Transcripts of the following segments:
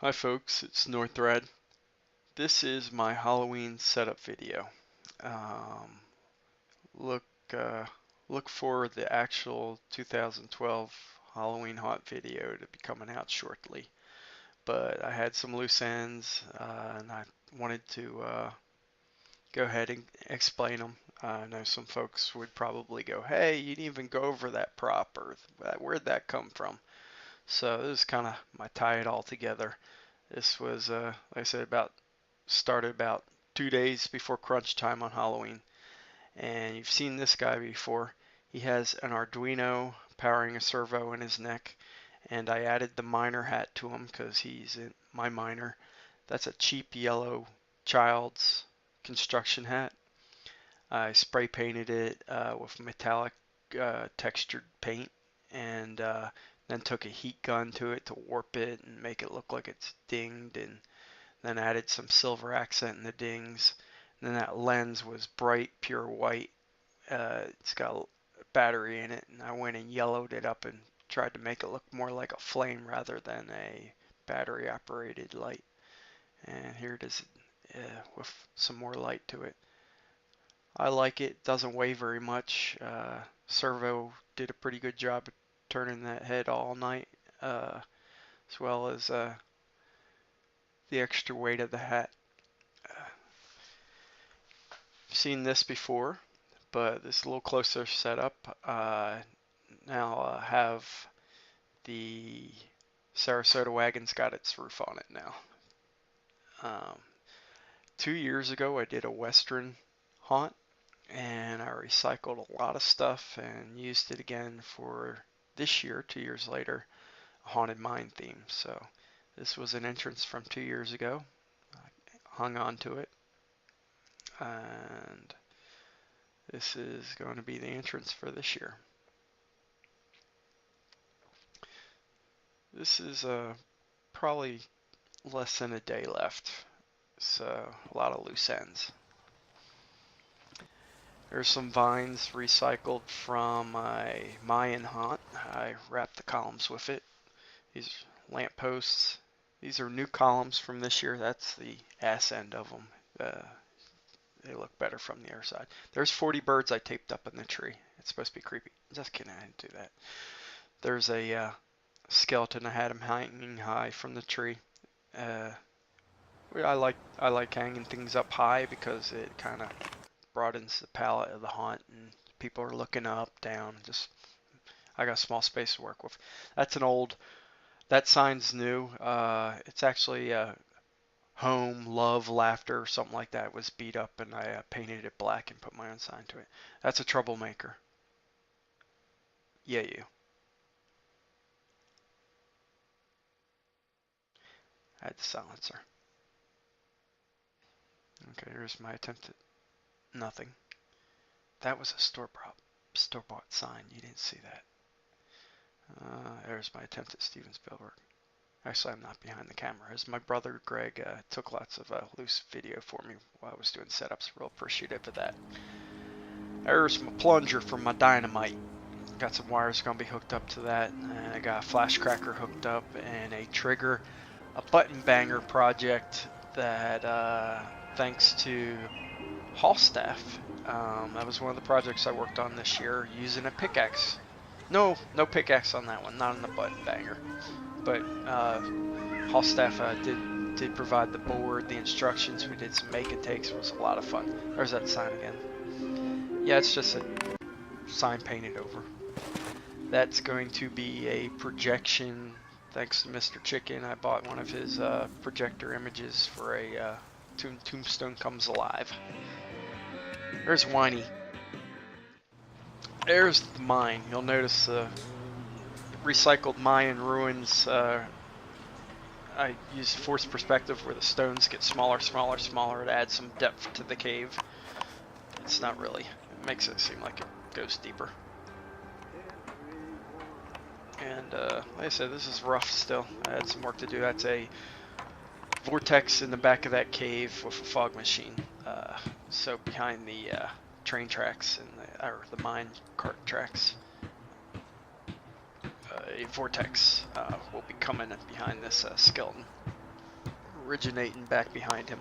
Hi folks, it's Northrad. This is my Halloween setup video. Um, look, uh, look for the actual 2012 Halloween haunt video to be coming out shortly. But I had some loose ends, and I wanted to go ahead and explain them. I know some folks would probably go, "Hey, you didn't even go over that prop, or where'd that come from?" So this is kind of my tie it all together. This was, like I said, started about 2 days before crunch time on Halloween. And you've seen this guy before. He has an Arduino powering a servo in his neck. And I added the miner hat to him because he's in my miner. That's a cheap yellow child's construction hat. I spray painted it with metallic textured paint and then took a heat gun to it to warp it and make it look like it's dinged, and then added some silver accent in the dings. And then that lens was bright, pure white. It's got a battery in it, and I went and yellowed it up and tried to make it look more like a flame rather than a battery operated light. And here it is with some more light to it. I like it. Doesn't weigh very much. Servo did a pretty good job of turning that head all night, as well as the extra weight of the hat. Seen this before, but this is a little closer setup. Now have the Sarasota wagon's got its roof on it now. Um, 2 years ago, I did a Western haunt, and I recycled a lot of stuff and used it again for this year, 2 years later, a haunted mine theme. So this was an entrance from 2 years ago. I hung on to it, and this is going to be the entrance for this year. This is probably less than a day left, so a lot of loose ends. There's some vines recycled from my Mayan haunt. I wrapped the columns with it. These lamp posts. These are new columns from this year. That's the ass end of them. They look better from the other side. There's 40 birds I taped up in the tree. It's supposed to be creepy. Just kidding, I didn't do that. There's a skeleton. I had him hanging high from the tree. Uh, I like hanging things up high because it kind of broadens the palette of the haunt, and people are looking up, down. Just I got a small space to work with. That's an old. That sign's new. It's actually home, love, laughter, or something like that. It was beat up, and I painted it black and put my own sign to it. That's a troublemaker. Yeah, you. I had the silencer. Okay, here's my attempt at nothing. That was a store-bought sign. You didn't see that. There's my attempt at Steven Spielberg. Actually, I'm not behind the camera. As my brother Greg took lots of loose video for me while I was doing setups. Real appreciative of that. There's my plunger for my dynamite. Got some wires going to be hooked up to that. And I got a flash cracker hooked up and a trigger. A button banger project that, thanks to Hallstaff, that was one of the projects I worked on this year using a pickaxe. No pickaxe on that one, not on the button banger. But Hallstaff did provide the board, the instructions. We did some make and takes. It was a lot of fun. There's that sign again. Yeah, it's just a sign painted over. That's going to be a projection. Thanks to Mr. Chicken, I bought one of his projector images for a Tombstone Comes Alive. There's Whiny. There's the mine. You'll notice recycled Mayan ruins. I use forced perspective where the stones get smaller to add some depth to the cave. It's not really. It makes it seem like it goes deeper. And like I said, this is rough still. I had some work to do. That's a vortex in the back of that cave with a fog machine. So behind the train tracks and the mine cart tracks, a vortex will be coming behind this skeleton. originating back behind him.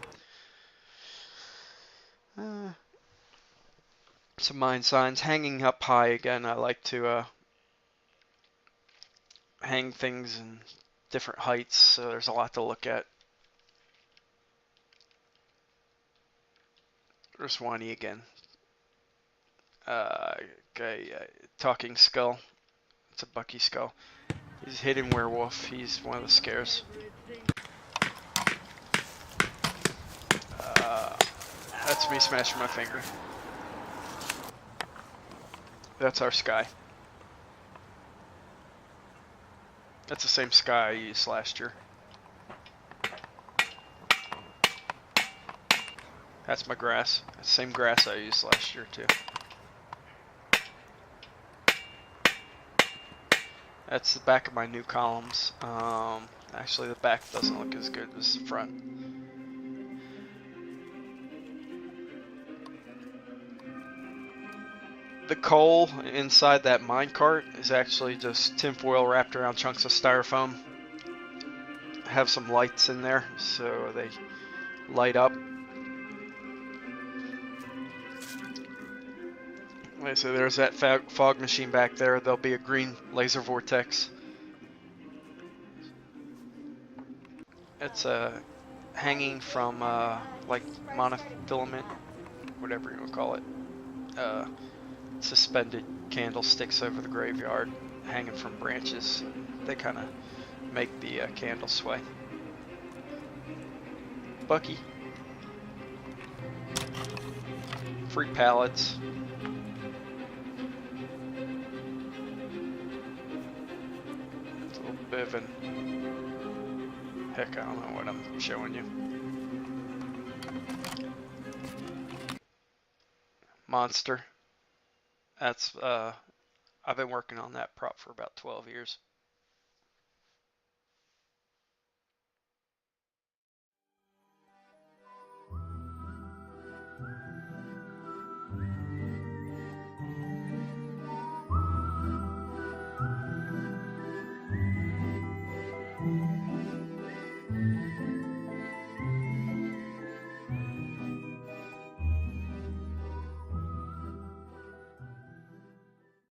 Some mine signs hanging up high again. I like to hang things in different heights, so there's a lot to look at. There's Wani again. Okay, talking skull. It's a Bucky skull. He's a hidden werewolf. He's one of the scares. That's me smashing my finger. That's our sky. That's the same sky I used last year. That's my grass. That's the same grass I used last year too. That's the back of my new columns. Actually, the back doesn't look as good as the front. The coal inside that minecart is actually just tinfoil wrapped around chunks of styrofoam. I have some lights in there so they light up. Okay, so there's that fog machine back there. There'll be a green laser vortex. It's hanging from like monofilament, whatever you want to call it. Suspended candlesticks over the graveyard, hanging from branches. They kind of make the candle sway. Bucky. Free pallets. It's a little bit of an... Heck, I don't know what I'm showing you. Monster. That's, I've been working on that prop for about 12 years.